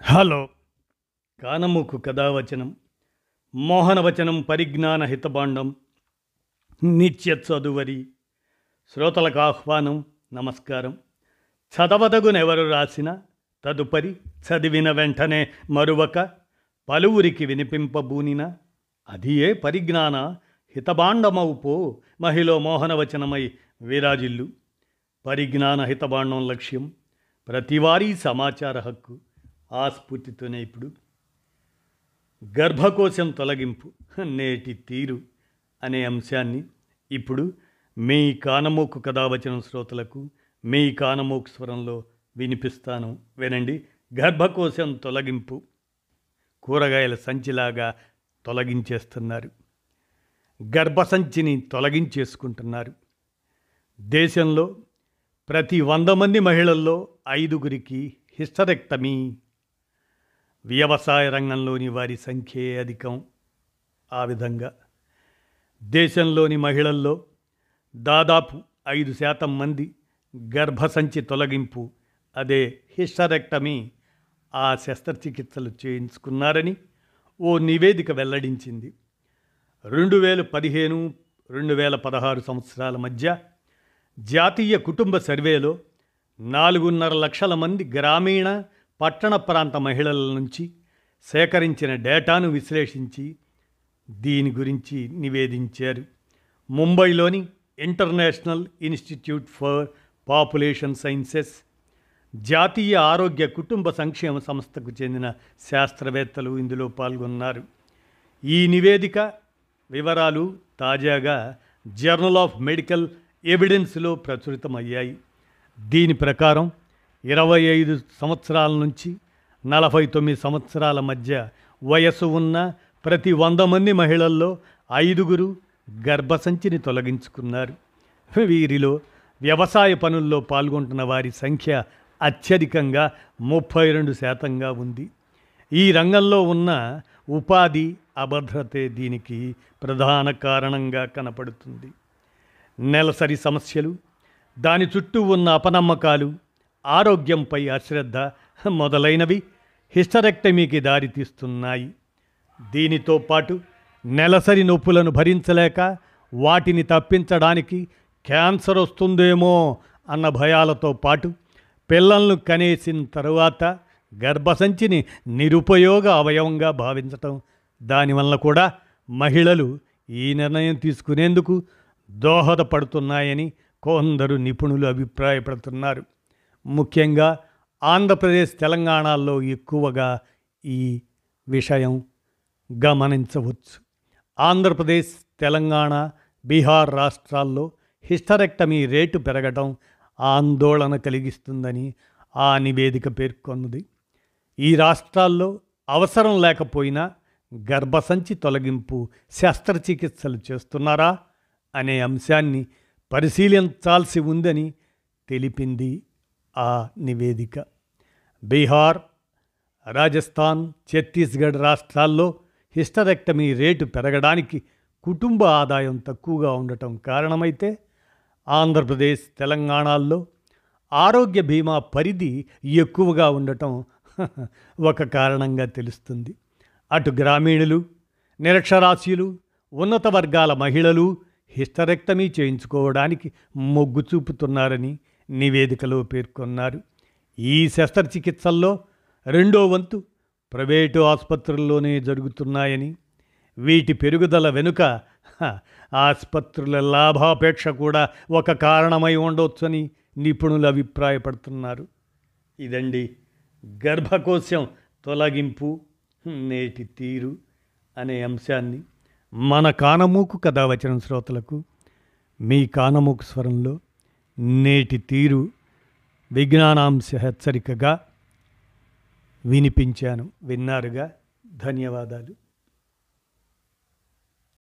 Hello. కానమూకు కథావచనం మోహనవచనం పరిజ్ఞాన హితబాండం నిత్య చదువరి శ్రోతలకు ఆహ్వానం. నమస్కారం. చదవదగునెవరు రాసిన తదుపరి చదివిన వెంటనే మరువక పలువురికి వినిపింపబూనిన అది ఏ పరిజ్ఞాన హితబాండమవుపో మహిళ మోహనవచనమై విరాజిల్లు. పరిజ్ఞాన హితబాండం లక్ష్యం ప్రతివారీ సమాచార హక్కు. ఆ స్ఫూర్తితోనే ఇప్పుడు గర్భకోశం తొలగింపు నేటి తీరు అనే అంశాన్ని ఇప్పుడు మీ కానమోకు కథావచనం శ్రోతలకు మీ కానమోకు స్వరంలో వినిపిస్తాను. వినండి. గర్భకోశం తొలగింపు. కూరగాయల సంచిలాగా తొలగించేస్తున్నారు. గర్భసంచిని తొలగించేసుకుంటున్నారు. దేశంలో ప్రతి 100 మంది మహిళల్లో 5గురికి హిస్టరెక్టమీ. వ్యవసాయ రంగంలోని వారి సంఖ్యే అధికం. ఆ విధంగా దేశంలోని మహిళల్లో దాదాపు 5% మంది గర్భసంచి తొలగింపు, అదే హిస్టరెక్టమీ, ఆ శస్త్రచికిత్సలు చేయించుకున్నారని ఓ నివేదిక వెల్లడించింది. 2015-2016 సంవత్సరాల మధ్య జాతీయ కుటుంబ సర్వేలో 4.5 లక్షల మంది గ్రామీణ పట్టణ ప్రాంత మహిళల నుంచి సేకరించిన డేటాను విశ్లేషించి దీని గురించి నివేదించారు. ముంబైలోని international institute for population sciences, జాతీయ ఆరోగ్య కుటుంబ సంక్షేమ సంస్థకు చెందిన శాస్త్రవేత్తలు ఇందులో పాల్గొన్నారు. ఈ నివేదిక వివరాలు తాజాగా జర్నల్ ఆఫ్ మెడికల్ ఎవిడెన్స్లో ప్రచురితమయ్యాయి. దీని ప్రకారం 25 సంవత్సరాల నుంచి 49 సంవత్సరాల మధ్య వయస్సు ఉన్న ప్రతి 100 మంది మహిళల్లో 5గురు గర్భసంచిని తొలగించుకున్నారు. వీరిలో వ్యవసాయ పనుల్లో పాల్గొంటున్న వారి సంఖ్య అత్యధికంగా 32% ఉంది. ఈ రంగంలో ఉన్న ఉపాధి అభద్రతే దీనికి ప్రధాన కారణంగా కనపడుతుంది. నెలసరి సమస్యలు, దాని చుట్టూ ఉన్న అపనమ్మకాలు, ఆరోగ్యంపై అశ్రద్ధ మొదలైనవి హిస్టరెక్టమీకి దారితీస్తున్నాయి. దీనితో పాటు నెలసరి నొప్పులను భరించలేక వాటిని తప్పించడానికి క్యాన్సర్ వస్తుందేమో అన్న భయాలతో పాటు పిల్లలను కనేసిన తరువాత గర్భసంచిని నిరుపయోగ అవయవంగా భావించటం, దానివల్ల కూడా మహిళలు ఈ నిర్ణయం తీసుకునేందుకు దోహదపడుతున్నాయని కొందరు నిపుణులు అభిప్రాయపడుతున్నారు. ముఖ్యంగా ఆంధ్రప్రదేశ్, తెలంగాణలో ఎక్కువగా ఈ విషయం గమనించవచ్చు. ఆంధ్రప్రదేశ్, తెలంగాణ, బీహార్ రాష్ట్రాల్లో హిస్టరెక్టమీ రేటు పెరగడం ఆందోళన కలిగిస్తుందని ఆ నివేదిక పేర్కొన్నది. ఈ రాష్ట్రాల్లో అవసరం లేకపోయినా గర్భసంచి తొలగింపు శస్త్రచికిత్సలు చేస్తున్నారా అనే అంశాన్ని పరిశీలించాల్సి ఉందని తెలిపింది ఆ నివేదిక. బీహార్, రాజస్థాన్, ఛత్తీస్గఢ్ రాష్ట్రాల్లో హిస్టరెక్టమీ రేటు పెరగడానికి కుటుంబ ఆదాయం తక్కువగా ఉండటం కారణమైతే, ఆంధ్రప్రదేశ్, తెలంగాణలో ఆరోగ్య బీమా పరిధి ఎక్కువగా ఉండటం ఒక కారణంగా తెలుస్తుంది. అటు గ్రామీణులు, నిరక్షరాస్యులు, ఉన్నత వర్గాల మహిళలు హిస్టరెక్టమీ చేయించుకోవడానికి మొగ్గు చూపుతున్నారని నివేదికలో పేర్కొన్నారు. ఈ శస్త్రచికిత్సల్లో 2వ వంతు ప్రైవేటు ఆసుపత్రుల్లోనే జరుగుతున్నాయని, వీటి పెరుగుదల వెనుక ఆసుపత్రుల లాభాపేక్ష కూడా ఒక కారణమై ఉండవచ్చని నిపుణులు అభిప్రాయపడుతున్నారు. ఇదండి గర్భకోశం తొలగింపు నేటి తీరు అనే అంశాన్ని మన కానమూకు కథావచనం శ్రోతలకు మీ కానమూకు స్వరంలో నేటి తీరు విజ్ఞానాంశ హెచ్చరికగా వినిపించాను. విన్నారుగా. ధన్యవాదాలు.